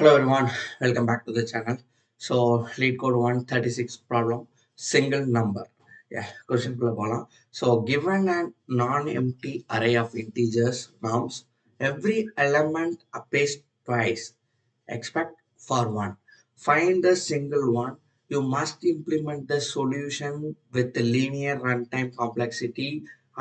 Hello everyone, welcome back to the channel. So lead code 136 problem, single number. Yeah, question போலாம். So given a non-empty array of integers norms, every element appears twice, except for one. Find the single one. You must implement the solution with the linear runtime complexity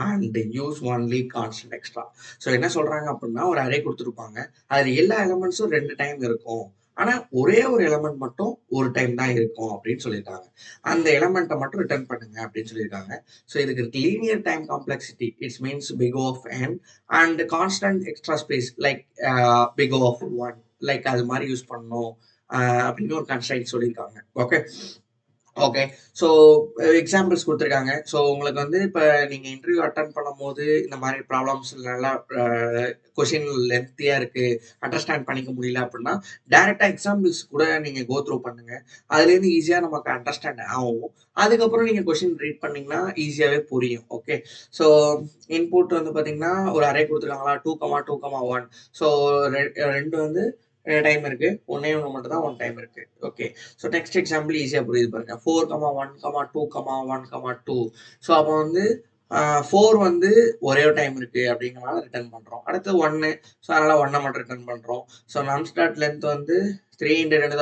and use only constant extra. So என்ன சொல்றாங்க அப்படின்னா ஒரு array கொடுத்துருப்பாங்க. அதுல எல்லா எலமெண்ட்ஸும் 2 time இருக்கும். ஆனா ஒரே ஒரு எலமெண்ட் மட்டும் ஒரு டைம் தான் இருக்கும் அப்படின்னு சொல்லியிருக்காங்க. அந்த எலமெண்ட்டை மட்டும் ரிட்டர்ன் பண்ணுங்க அப்படின்னு சொல்லியிருக்காங்க. ஸோ இதுக்கு linear time complexity it's means big of n and constant extra space like big of 1 like அது மாதிரி யூஸ் பண்ணணும் அப்படின்னு ஒரு கன்ஸ்ட்ரைன்ட் சொல்லியிருக்காங்க. Okay okay. ஸோ எக்ஸாம்பிள்ஸ் கொடுத்துருக்காங்க. ஸோ உங்களுக்கு வந்து இப்போ நீங்கள் இன்டர்வியூ அட்டன் பண்ணும்போது இந்த மாதிரி ப்ராப்ளம்ஸ் நல்லா கொஷின் லென்த்தியாக இருக்குது, அண்டர்ஸ்டாண்ட் பண்ணிக்க முடியல அப்படின்னா டேரெக்டாக எக்ஸாம்பிள்ஸ் கூட நீங்கள் கோ த்ரூ பண்ணுங்கள். அதுலேருந்து ஈஸியாக நமக்கு அண்டர்ஸ்டாண்ட் ஆகும். அதுக்கப்புறம் நீங்கள் கொஷின் ரீட் பண்ணிங்கன்னா ஈஸியாகவே புரியும். ஓகே. ஸோ இன்புட் வந்து பார்த்தீங்கன்னா ஒரு அரே கொடுத்துருக்காங்களா 2,2,1. ஸோ ரெண்டு வந்து டைம் இருக்கு, ஒன்னே ஒன்று மட்டும் தான் ஒன் டைம் இருக்கு. ஓகே. ஸோ நெக்ஸ்ட் எக்ஸாம்பிள் ஈஸியாக புரியுது பாருங்க. 4,1,2,1,2. ஸோ அப்போ வந்து 4 வந்து ஒரே டைம் இருக்கு அப்படிங்கிறனால ரிட்டர்ன் பண்றோம். அடுத்து 1, ஸோ அதனால 1 மட்டும் ரிட்டர்ன் பண்றோம். ஸோ non-start length வந்து 3 × 10⁻⁴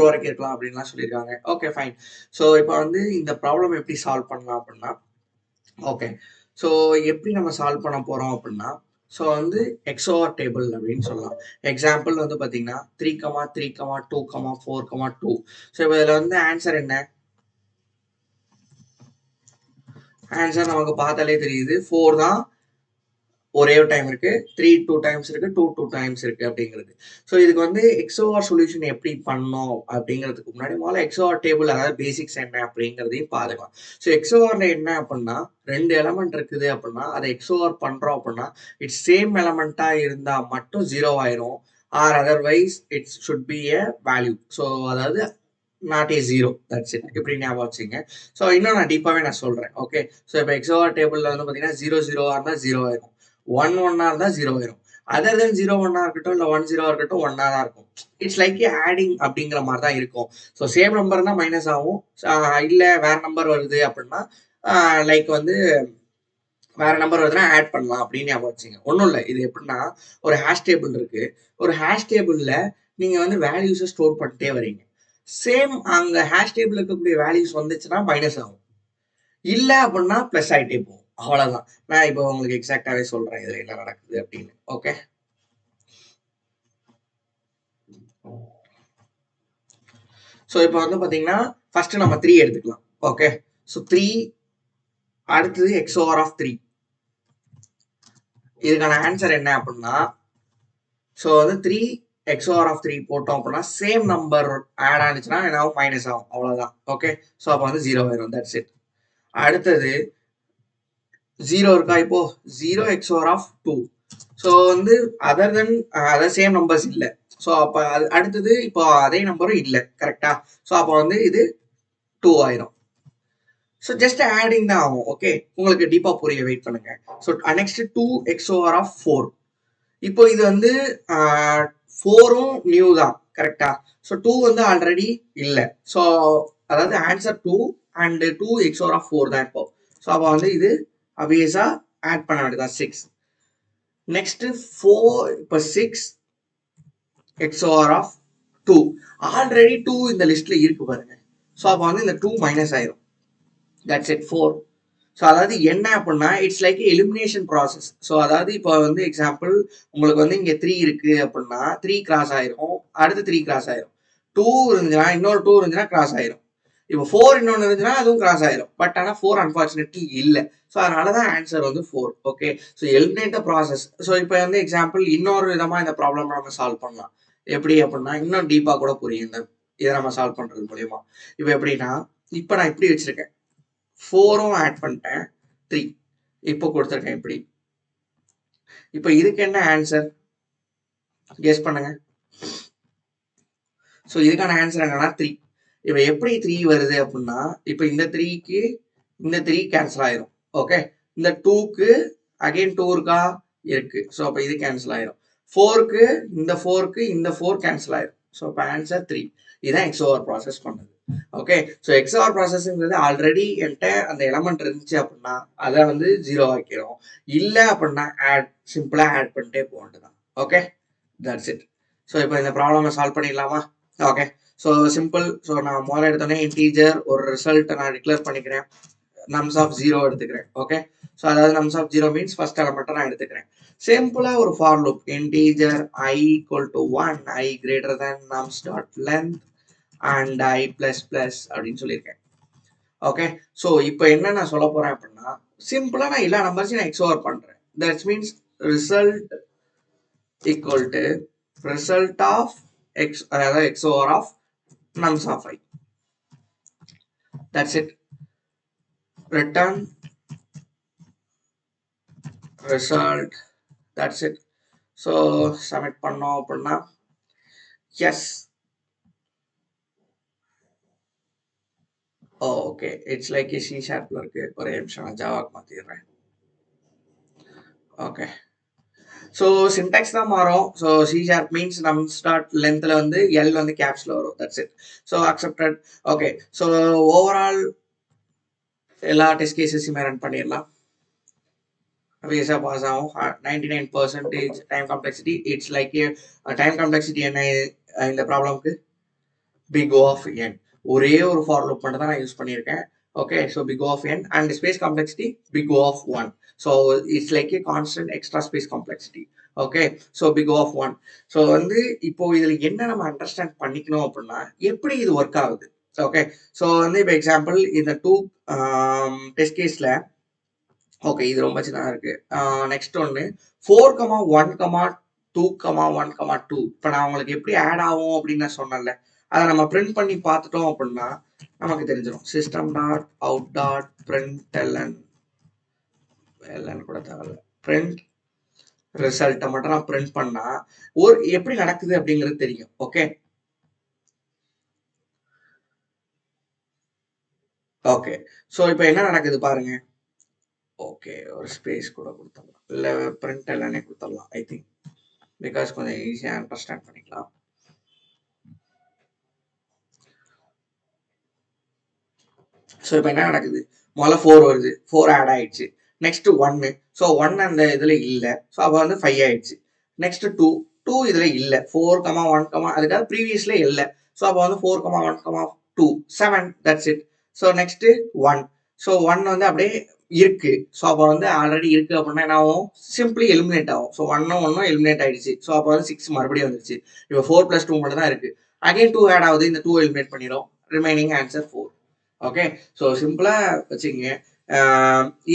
வரைக்கும் இருக்கலாம் அப்படின்லாம் சொல்லியிருக்காங்க. Okay fine. ஸோ இப்போ வந்து இந்த ப்ராப்ளம் எப்படி சால்வ் பண்ணலாம் அப்படின்னா, ஓகே, ஸோ எப்படி நம்ம சால்வ் பண்ண போறோம் அப்படின்னா, ஸோ வந்து XOR டேபிள் அப்படின்னு சொல்லலாம். எக்ஸாம்பிள் வந்து பார்த்தீங்கன்னா 3,3,2,4,2. ஸோ இப்போ இதில் வந்து ஆன்சர் என்ன? ஆன்சர் நமக்கு பார்த்தாலே தெரியுது. 4 தான் ஒரே டைம் இருக்கு, 3 2 டைம்ஸ் இருக்கு, 2 2 டைம்ஸ் இருக்கு அப்படிங்கிறது. ஸோ இதுக்கு வந்து XOR சொல்யூஷன் எப்படி பண்ணோம் அப்படிங்கிறதுக்கு முன்னாடி முதல்ல XOR டேபிள் அதாவது பேசிக்ஸ் என்ன அப்படிங்கிறதையும் பார்க்கலாம். ஸோ XORல என்ன அப்படின்னா 2 எலமெண்ட் இருக்குது அப்படின்னா அதை XOR பண்றோம் அப்படின்னா இட்ஸ் சேம் எலமெண்டா இருந்தா மட்டும் 0 ஆயிரும். Or otherwise it's should be a value. So அதாவது நாட் ஏ 0, தட்ஸ் இட். இப்படி ஞாபகம் வச்சுங்க. ஸோ இன்னும் நான் டீப்பாகவே நான் சொல்றேன். ஓகே. ஸோ இப்போ XOR டேபிள்ல வந்து பார்த்தீங்கன்னா 0 0 இருந்தால் 0 ஆயிரும், 1 1 இருந்தால் 0 ஆயிரும். அதர் தென் 0 1 இருக்கட்டும் இல்லை 1 0 இருக்கட்டும் 1 தான் இருக்கும். இட்ஸ் லைக் ஆடிங் அப்படிங்கிற மாதிரி தான் இருக்கும். ஸோ சேம் நம்பர் தான் மைனஸ் ஆகும், இல்லை வேற நம்பர் வருது அப்படின்னா லைக் வந்து வேற நம்பர் வருதுன்னா ஆட் பண்ணலாம் அப்படின்னு ஞாபகம் வச்சுங்க. ஒன்றும் இல்லை, இது எப்படின்னா ஒரு ஹேஷ் டேபிள் இருக்கு. ஒரு ஹேஷ் டேபிள்ல நீங்க வந்து வேல்யூஸை ஸ்டோர் பண்ணிட்டே வரீங்க. சேம் அங்க ஹேஷ் டேபிள் இருக்கக்கூடிய வேல்யூஸ் வந்துச்சுன்னா மைனஸ் ஆகும், இல்ல அப்படின்னா பிளஸ் ஆகிட்டே போகும். அவ்வளவுதான். நான் இப்போ உங்களுக்கு எக்ஸாக்டாவே சொல்றேன் இதுல என்ன நடக்குது அப்படின்னு. ஓகே. ஸோ இப்போ வந்து பாத்தீங்கன்னா ஃபர்ஸ்ட் நம்ம 3 எடுத்துக்கலாம். ஓகே. ஸோ 3 அடுத்தது XOR ஆஃப் 3. இதுக்கான ஆன்சர் என்ன அப்படின்னா, ஸோ வந்து 3 XOR ஆஃப் 3 போட்டோம் அப்படின்னா சேம் நம்பர் ஆட் ஆனிச்சுன்னா என்ன ஆகும்? மைனஸ் ஆகும். அவ்வளவுதான். ஓகே. ஸோ அப்போ வந்து 0 ஆயிரும். That's it. அடுத்தது 0 இருக்கா? இப்போ 0 XOR ஆஃப் 2. ஸோ வந்து அதர் தென் அதாவது சேம் நம்பர்ஸ் இல்லை. ஸோ அப்போ அடுத்தது இப்போ அதே நம்பரும் இல்லை. கரெக்டா? ஸோ அப்போ வந்து இது 2 ஆயிரும். ஸோ ஜஸ்ட் ஆடிங் தான் ஆகும். ஓகே. உங்களுக்கு டீப்பா புரிய வெயிட் பண்ணுங்க. So next 2 XOR of 4. இப்போ இது வந்து 4ம் நியூ தான். கரெக்டா? ஸோ 2 வந்து ஆல்ரெடி இல்லை. ஸோ அதாவது ஆன்சர் 2 அண்ட் 2 XOR ஆஃப் 4 தான் இப்போ. ஸோ அப்போ வந்து இது அபியஸா ஆட் பண்ண வேண்டியதான் 6. நெக்ஸ்ட் 4 இப்போ 6 XOR ஆஃப் 2. ஆல்ரெடி 2 இந்த லிஸ்ட்ல இருக்கு பாருங்க. ஸோ அப்போ வந்து இந்த 2 மைனஸ் ஆயிரும். That's it 4. ஸோ அதாவது என்ன அப்படின்னா it's like elimination process. So அதாவது இப்போ வந்து எக்ஸாம்பிள் உங்களுக்கு வந்து இங்கே 3 இருக்கு அப்படின்னா 3 கிராஸ் ஆயிரும், அடுத்து 3 கிராஸ் ஆயிரும். 2 இருந்துச்சுன்னா இன்னொரு 2 இருந்துச்சுன்னா கிராஸ் ஆயிரும். இப்போ 4 இன்னொன்று இருந்துச்சுன்னா அதுவும் கிராஸ் ஆயிரும். பட் ஆனால் 4 அன்பார்ச்சுனேட்லி இல்லை. ஸோ அதனால தான் ஆன்சர் வந்து 4. Okay. So eliminate the process. So இப்போ வந்து எக்ஸாம்பிள் இன்னொரு விதமா இந்த ப்ராப்ளம் நம்ம சால்வ் பண்ணலாம். எப்படி அப்படின்னா இன்னும் டீப்பாக கூட புரியும் இந்த இதை நம்ம சால்வ் பண்றது மூலியமா. இப்போ எப்படின்னா இப்போ நான் இப்படி வச்சிருக்கேன், 4ம் ஆட் பண்ணிட்டேன், 3 இப்போ கொடுத்துருக்கேன் இப்படி. இப்போ இதுக்கு என்ன ஆன்சர் கெஸ் பண்ணுங்க. ஸோ இதுக்கான ஆன்சர் என்னன்னா 3. இப்போ எப்படி 3 வருது அப்படின்னா இப்போ இந்த 3க்கு இந்த 3 கேன்சல் ஆயிரும். ஓகே. இந்த 2க்கு அகைன் 2 இருக்கா? இருக்கு. ஸோ அப்போ இது கேன்சல் ஆயிரும். 4க்கு இந்த 4க்கு இந்த 4 கேன்சல் ஆயிரும். ஸோ இப்போ ஆன்சர் 3. இதுதான் எக்ஸ்ஓஆர் ப்ராசஸ் பண்ணது. ஓகே, ஸோ எக்ஸ்ஓஆர் ப்ராசஸ்ங்கிறது ஆல்ரெடி என்கிட்ட அந்த எலமெண்ட் இருந்துச்சு அப்படின்னா அதை வந்து 0 ஆக்கிடும். இல்லை அப்படின்னா சிம்பிளாக ஆட் பண்ணிட்டே போக வேண்டியதான். Okay, that's it. ஸோ இப்போ இந்த ப்ராப்ளமை சால்வ் பண்ணிடலாமா? Okay, so simple. ஸோ நான் முதல்ல எடுத்தோடனே இன்டீஜர் ஒரு ரிசல்ட்டை நான் டிக்ளேர் பண்ணிக்கிறேன். நம்ஸ் ஆஃப் 0 எடுத்துக்கிறேன். ஓகே, ஸோ அதாவது நம்ஸ் ஆஃப் 0 மீன்ஸ் ஃபர்ஸ்ட் எலமெண்ட்டை நான் எடுத்துக்கிறேன். சிம்பிளா ஒரு for loop integer I equal to 1, I greater than nums dot length and I plus plus அப்படின்னு சொல்லியிருக்கேன். ஓகே, ஸோ இப்போ என்ன நான் சொல்ல போறேன் அப்படின்னா சிம்பிளா நான் எல்லா நம்பர்ஸையும் நான் எக்ஸ்ஓஆர் பண்றேன். That's means result equal to result of X, அதாவது XOR of nums of I. That's it. Return result. That's it. So submit பண்ணோம் அப்படின்னா yes. Okay, it's like C ஷார்ப்ல இருக்கு. ஒரே நிமிஷம் நான் ஜாவாக்கு மாத்திடுறேன். ஓகே, ஸோ சின்டாக்ஸ் தான் மாறும். So C sharp means nums dot லென்த்ல வந்து எல் வந்து கேப்ஸ்ல வரும். That's it. So accepted. Okay, so overall எல்லா டெஸ்ட் கேசஸுமே ரன் பண்ணிடலாம். வீசா பாஸ் ஆகும். 99% time complexity. It's like time complexity என்ன இந்த ப்ராப்ளம்க்கு? Big O of n. ஒரே ஒரு ஃபார் லூப் மட்டும் தான் நான் யூஸ் பண்ணியிருக்கேன். Okay, so big O of n and space complexity big O of 1. So it's like a constant extra space complexity. Okay, so big O of 1. So வந்து இப்போ இதில் என்ன நம்ம அண்டர்ஸ்டாண்ட் பண்ணிக்கணும் அப்படின்னா எப்படி இது ஒர்க் ஆகுது. ஓகே, ஸோ வந்து இப்போ எக்ஸாம்பிள் இந்த 2 டெஸ்ட் கேஸில் ஓகே இது ரொம்ப சின்னதாக இருக்கு. நெக்ஸ்ட் ஒன்று 4,1,2,1,2. இப்போ நான் உங்களுக்கு எப்படி ஆட் ஆகும் அப்படின்னு நான் சொன்னேன்ல, அதை நம்ம பிரிண்ட் பண்ணி பார்த்துட்டோம் அப்படின்னா நமக்கு தெரிஞ்சிடும். System dot out dot println கூட தேவையில்ல, பிரிண்ட் ரிசல்ட்டை மட்டும் நான் பிரிண்ட் பண்ணா ஒரு எப்படி நடக்குது அப்படிங்கிறது தெரியும். ஓகே, ஓகே, ஸோ இப்போ என்ன நடக்குது பாருங்க. ஓகே, ஒரு ஸ்பேஸ் கூட கொடுத்துடலாம், இல்லை பிரிண்ட் எல்லானே கொடுத்துடலாம். ஐ திங்க் பிகாஸ் கொஞ்சம் ஈஸியாக அண்டர்ஸ்டாண்ட் பண்ணிக்கலாம். ஸோ இப்போ என்ன நடக்குது, முதல்ல 4 வருது, 4 ஆட் ஆயிடுச்சு. நெக்ஸ்ட் 1, ஸோ 1 அந்த இதில் இல்லை, ஸோ அப்போ வந்து 5 ஆயிடுச்சு. நெக்ஸ்ட் 2 இதில் இல்லை, 4,1, அதுக்காக ப்ரீவியஸ்ல இல்லை, ஸோ அப்போ வந்து 4,1,2 7. That's it. So next 1, so 1 வந்து அப்படியே இருக்கு, ஸோ அப்போ வந்து ஆல்ரெடி இருக்கு அப்படின்னா என்ன ஆகும், சிம்பிளி எலிமினேட் ஆகும். ஸோ 1 எலிமினேட் ஆயிடுச்சு, ஸோ அப்போ வந்து 6 மறுபடியும் வந்துருச்சு. இப்போ 4 + 2 மட்டும் தான் இருக்கு. அகைன் 2 ஆட் ஆகுது, இந்த 2 எலிமினேட் பண்ணிடும். Remaining answer 4. ஓகே, ஸோ சிம்பிளா வச்சுங்க.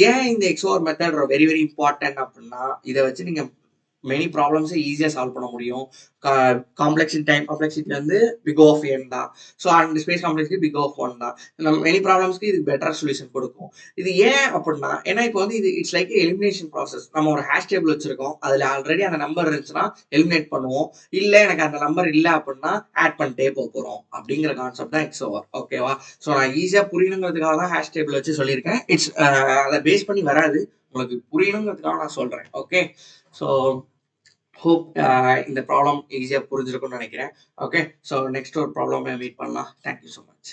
ஏன் இந்த XOR method very very important அப்படின்னா இதை வச்சு நீங்க மெனி ப்ராப்ளம்ஸை ஈஸியாக சால்வ் பண்ண முடியும். காம்ப்ளெக்சிட்டி டைம் காம்ப்ளெக்சிட்டி வந்து பிக் ஆஃப் n தான். So and space complexity big of 1 தான். நம்ம மெனி ப்ராப்ளம்ஸ்க்கு இது பெட்டர் சொல்யூஷன் கொடுக்கும். இது ஏன் அப்படின்னா ஏன்னா இப்போ வந்து இது இட்ஸ் லைக் எலிமினேஷன் ப்ராசஸ். நம்ம ஒரு ஹேஷ் டேபிள் வச்சிருக்கோம், அதில் ஆல்ரெடி அந்த நம்பர் இருந்துச்சுன்னா எலிமினேட் பண்ணுவோம், இல்லை எனக்கு அந்த நம்பர் இல்லை அப்படின்னா ஆட் பண்ணிட்டே போகிறோம் அப்படிங்கிற கான்செப்ட் தான் எக்ஸ்ஓஆர். ஓகேவா? ஸோ நான் ஈஸியாக புரியணுங்கிறதுக்காக தான் ஹேஷ் டேபிள் வச்சு சொல்லியிருக்கேன். இட்ஸ் அதை பேஸ் பண்ணி வராது, உங்களுக்கு புரியணுங்கிறதுக்காக நான் சொல்கிறேன். ஓகே, ஸோ ஹோப் இந்த ப்ராப்ளம் ஈஸியாக புரிஞ்சிருக்கும்னு நினைக்கிறேன். ஓகே, ஸோ நெக்ஸ்ட் ஒரு ப்ராப்ளம் மீட் பண்ணலாம். Thank you so much.